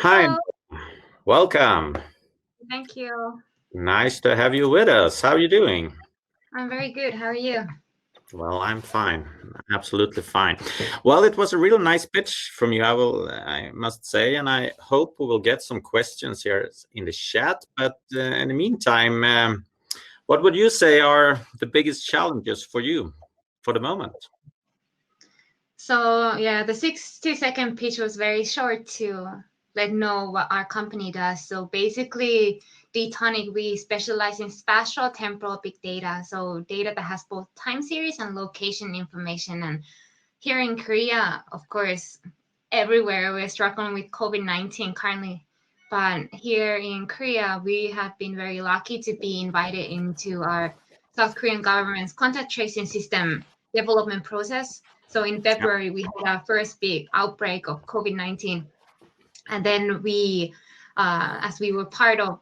Hi, Hello, welcome. thank you. Nice to have you with us. How are you doing? I'm very good. How are you? Well, I'm fine. Absolutely fine. Well, it was a real nice pitch from you, I must say, and I hope we will get some questions here in the chat. But in the meantime, what would you say are the biggest challenges for you for the moment? So, yeah, the 60-second pitch was very short to let know what our company does. So, basically, D-Tonic, we specialize in spatial temporal big data. So, data that has both time series and location information. And here in Korea, of course, everywhere we're struggling with COVID-19 currently. But here in Korea, we have been very lucky to be invited into our South Korean government's contact tracing system development process. So in Yeah, February, we had our first big outbreak of COVID-19. And then we, as we were part of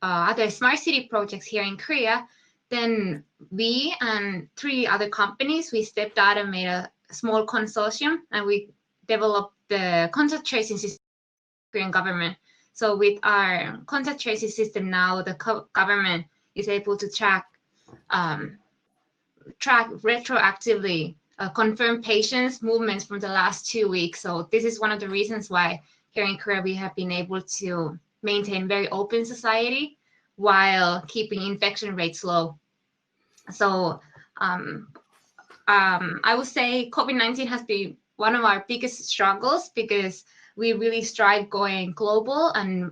other smart city projects here in Korea, then we and three other companies, we stepped out and made a small consortium, and we developed the contact tracing system for Korean government. So with our contact tracing system now, the government is able to um, track retroactively confirmed patients' movements from the last 2 weeks. So this is one of the reasons why here in Korea we have been able to maintain very open society while keeping infection rates low. So I would say COVID-19 has been one of our biggest struggles because we really strive going global and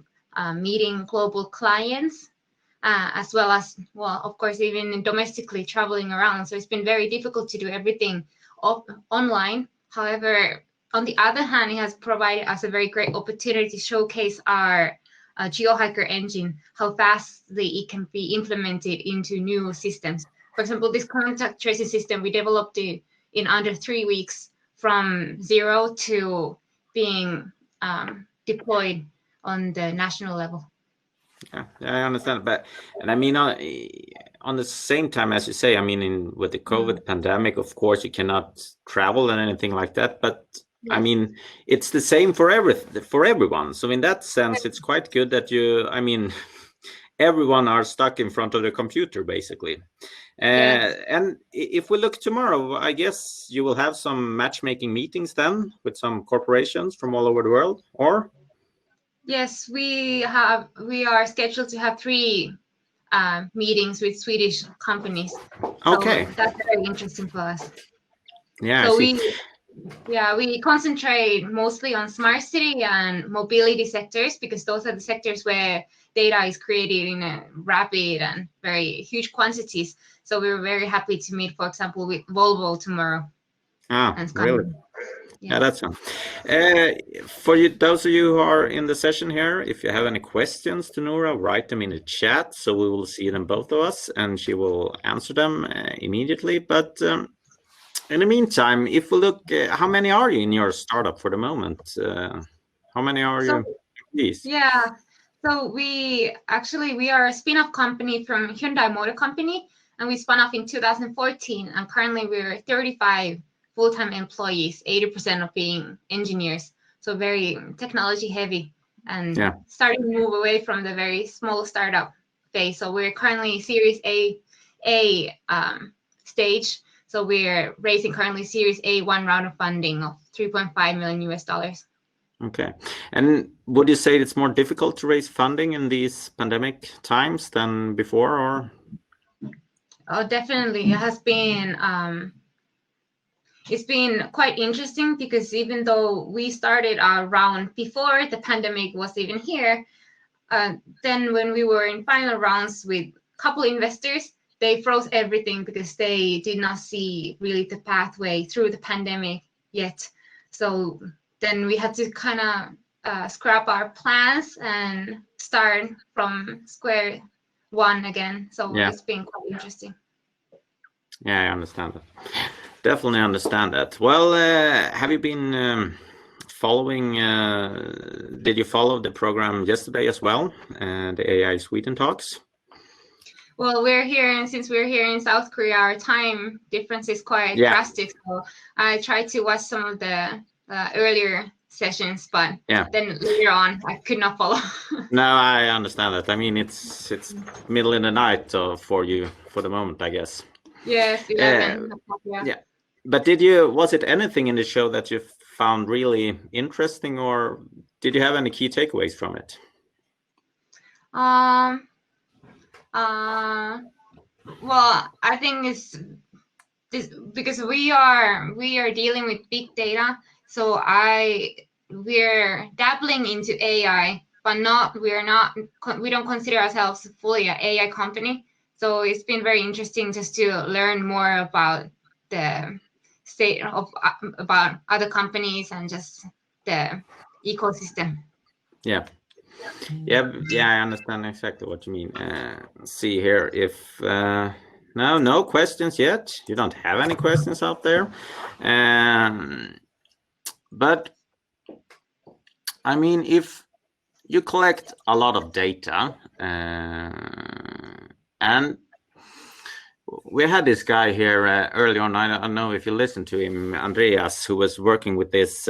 meeting global clients, as well as, well, of course, even domestically traveling around. So it's been very difficult to do everything online. However, on the other hand, it has provided us a very great opportunity to showcase our GeoHiker engine, how fastly it can be implemented into new systems. For example, this contact tracing system, we developed it in under 3 weeks from zero to being deployed on the national level. yeah, I understand. But and I mean, on the same time, as you say, I mean, with the Mm. COVID pandemic, of course, you cannot travel and anything like that. But I Yes. mean, it's the same for everyone. So in that sense, it's quite good that I mean, everyone are stuck in front of the computer basically. Yes. And if we look tomorrow, I guess you will have some matchmaking meetings then with some corporations from all over the world, or? Yes, we are scheduled to have three meetings with Swedish companies. So Okay. that's very interesting for us. Yeah, I So see. we concentrate mostly on smart city and mobility sectors because those are the sectors where data is created in a rapid and very huge quantities. So we were very happy to meet, for example, with Volvo tomorrow Ah, and really? Scania. Yeah, Yes. that's fun. For you, those of you who are in the session here, if you have any questions to Nora, write them in the chat so we will see them, both of us, and she will answer them immediately. But in the meantime, if we look, how many are you in your startup for the moment? How many are So you employees? yeah, so we are a spin-off company from Hyundai Motor Company, and we spun off in 2014. And currently, we're 35 full-time employees, 80% of being engineers. So very technology heavy, and Yeah. starting to move away from the very small startup phase. So we're currently Series A stage. So we're raising currently Series A one round of funding of 3.5 million US dollars. Okay. And would you say it's more difficult to raise funding in these pandemic times than before, or? Oh, definitely. It has been it's been quite interesting because even though we started our round before the pandemic was even here, then when we were in final rounds with a couple investors, they froze everything because they did not see really the pathway through the pandemic yet. So then we had to kind of scrap our plans and start from square one again. So Yeah. it's been quite interesting. Yeah, I understand that. Definitely understand that. Well, have you been following? Did you follow the program yesterday as well? The AI Sweden talks. Well, we're here, and since we're here in South Korea, our time difference is quite Yeah. drastic. So I tried to watch some of the earlier sessions, but Yeah. then later on I could not follow. No, I understand that. I mean, it's middle in the night for you for the moment, I guess. Yes, 11 o'clock, yeah. Yeah. But was it anything in the show that you found really interesting, or did you have any key takeaways from it? Well, I think it's this because we are dealing with big data, so we're dabbling into AI, but we don't consider ourselves fully an AI company. So it's been very interesting just to learn more about the state of about other companies and just the ecosystem. Yeah. I understand exactly what you mean. See here if no questions yet. You don't have any questions out there, but I mean, if you collect a lot of data, and we had this guy here early on. I don't know if you listened to him, Andreas, who was working with this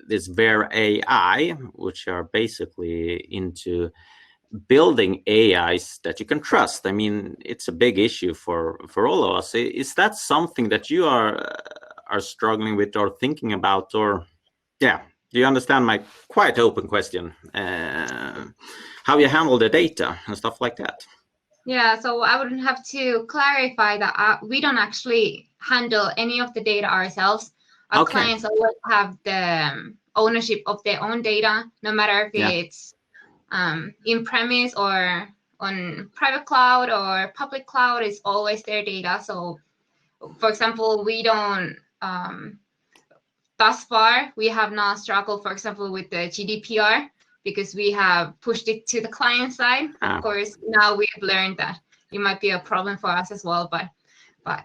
this Bear AI, which are basically into building AIs that you can trust. I mean, it's a big issue for all of us. Is that something that you are struggling with or thinking about, or do you understand my quite open question? How you handle the data and stuff like that? Yeah, so I would have to clarify that we don't actually handle any of the data ourselves. Our clients always have the ownership of their own data, no matter if it's in premise or on private cloud or public cloud, it's always their data. So, for example, we don't, thus far, we have not struggled, for example, with the GDPR, because we have pushed it to the client side. Of course, now we've learned that it might be a problem for us as well. But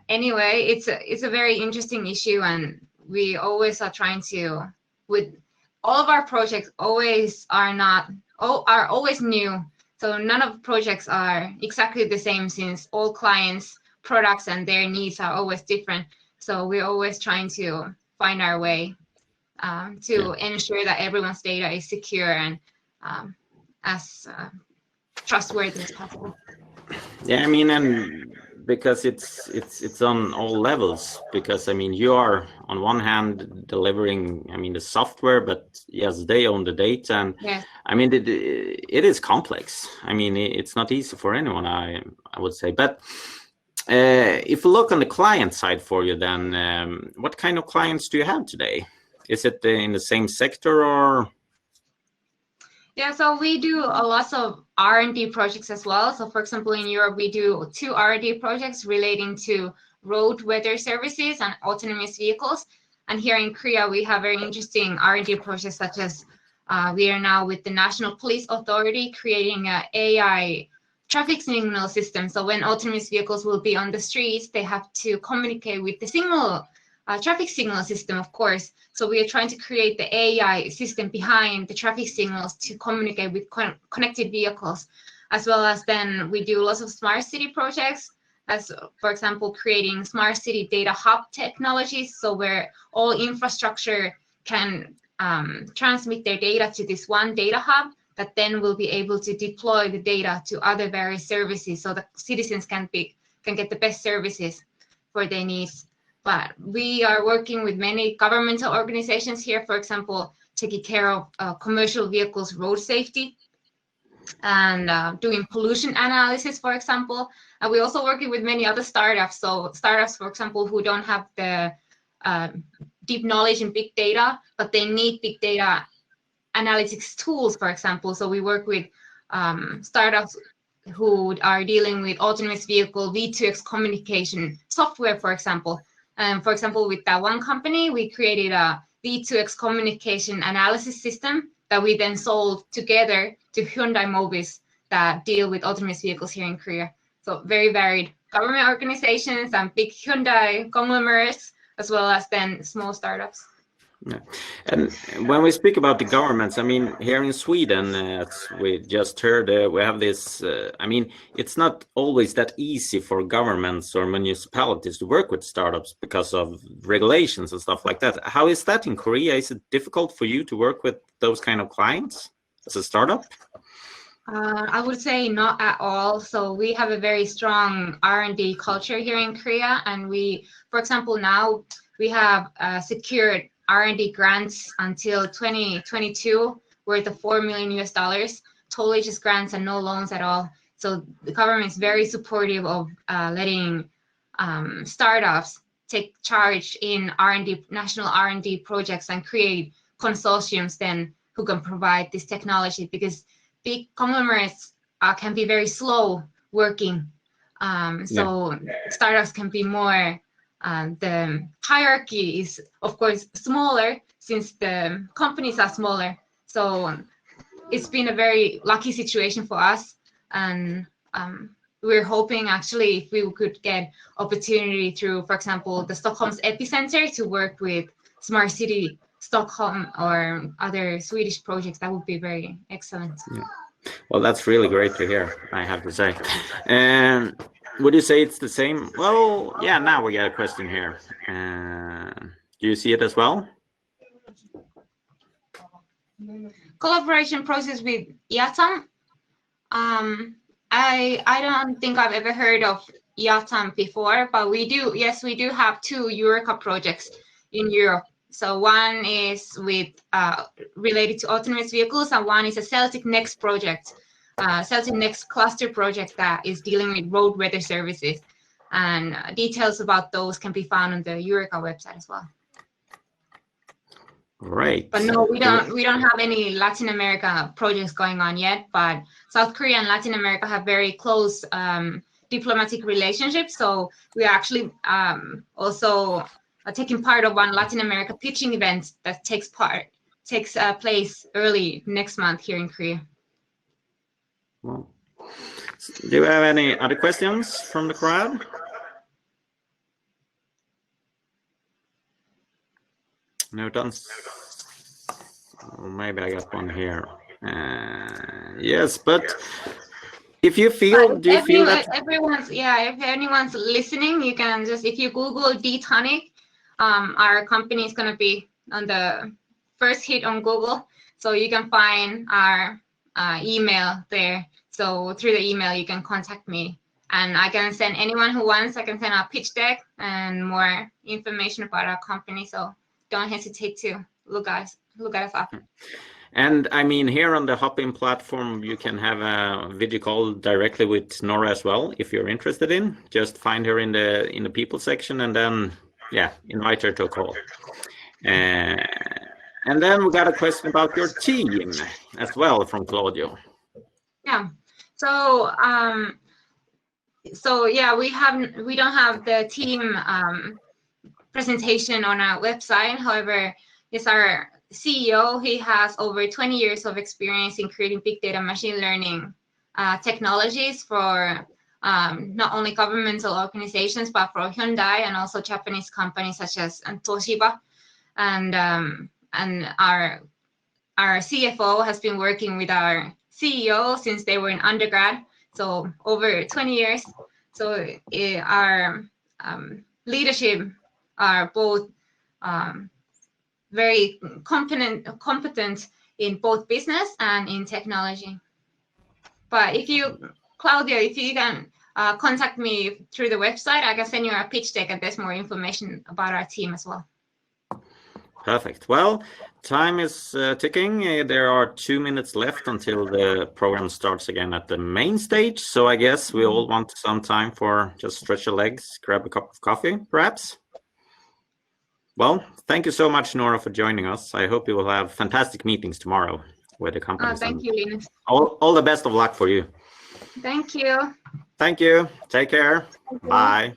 anyway, it's a very interesting issue, and we always are trying to, with all of our projects, are always new. So none of the projects are exactly the same, since all clients' products and their needs are always different. So we're always trying to find our way to ensure that everyone's data is secure and as trustworthy as possible. Yeah, I mean, and because it's on all levels. Because I mean, you are on one hand delivering, I mean, the software, but yes, they own the data, and I mean, it is complex. I mean, it's not easy for anyone, I would say. But if you look on the client side for you, then what kind of clients do you have today? Is it in the same sector or? Yeah, so we do a lot of R&D projects as well. So for example, in Europe, we do 2 R&D projects relating to road weather services and autonomous vehicles. And here in Korea, we have very interesting R&D projects, such as we are now with the National Police Authority creating an AI traffic signal system. So when autonomous vehicles will be on the streets, they have to communicate with the traffic signal system, of course. So we are trying to create the AI system behind the traffic signals to communicate with connected vehicles, as well as then we do lots of smart city projects, as for example, creating smart city data hub technologies. So where all infrastructure can transmit their data to this one data hub that then will be able to deploy the data to other various services, so that citizens can get the best services for their needs. But we are working with many governmental organizations here, for example, taking care of commercial vehicles road safety and doing pollution analysis, for example. And we're also working with many other startups. So startups, for example, who don't have the deep knowledge in big data, but they need big data analytics tools, for example. So we work with startups who are dealing with autonomous vehicle V2X communication software, for example. For example, with that one company, we created a V2X communication analysis system that we then sold together to Hyundai Mobis that deal with autonomous vehicles here in Korea. So very varied government organizations and big Hyundai conglomerates, as well as then small startups. Yeah. And when we speak about the governments, I mean, here in Sweden, as we just heard, we have this, I mean, it's not always that easy for governments or municipalities to work with startups because of regulations and stuff like that. How is that in Korea? Is it difficult for you to work with those kind of clients as a startup? I would say not at all. So we have a very strong R&D culture here in Korea, and we, for example, now we have secured R&D grants until 2022 worth of $4 million US, totally just grants and no loans at all. So the government is very supportive of letting startups take charge in R&D, national R&D projects, and create consortiums then who can provide this technology, because big conglomerates can be very slow working. So startups can be more, the hierarchy is of course smaller since the companies are smaller. So it's been a very lucky situation for us. And we're hoping actually if we could get opportunity through, for example, the Stockholm's epicenter to work with Smart City Stockholm or other Swedish projects, that would be very excellent. Yeah. Well, that's really great to hear, I have to say. And would you say it's the same? Well, yeah, now we got a question here. Do you see it as well? Collaboration process with Yatam. I don't think I've ever heard of Yatam before, but we do have two Eureka projects in Europe. So one is with related to autonomous vehicles, and one is a Celtic Next project, Celtic Next cluster project that is dealing with road weather services. And details about those can be found on the Eureka website as well. Right. But no, we don't have any Latin America projects going on yet. But South Korea and Latin America have very close diplomatic relationships. So we are actually also taking part of one Latin America pitching event that takes place early next month here in Korea. Well, do you have any other questions from the crowd? No, don't. Oh, maybe I got one here. Yes, but if you feel, do you feel that if anyone's listening, you can just, if you Google D-Tonic, our company is going to be on the first hit on Google, so you can find our email there. So through the email, you can contact me, and I can send anyone who wants. I can send a pitch deck and more information about our company. So don't hesitate to look at us up. And I mean, here on the Hopin platform, you can have a video call directly with Nora as well, if you're interested in. Just find her in the people section, and then invite her to a call. And then we got a question about your team as well from Claudio. Yeah. So we don't have the team presentation on our website. However, it's our CEO. He has over 20 years of experience in creating big data machine learning technologies for not only governmental organizations, but for Hyundai and also Japanese companies such as Toshiba. And our CFO has been working with our CEO since they were in undergrad, so over 20 years. So our leadership are both very competent in both business and in technology. But Claudia, if you can contact me through the website, I can send you a pitch deck and there's more information about our team as well. Perfect. Well, time is ticking. There are 2 minutes left until the program starts again at the main stage. So I guess we all want some time for just stretch your legs, grab a cup of coffee, perhaps. Well, thank you so much, Nora, for joining us. I hope you will have fantastic meetings tomorrow with the company. Thank you, Linus. All the best of luck for you. Thank you. Thank you. Take care. Bye.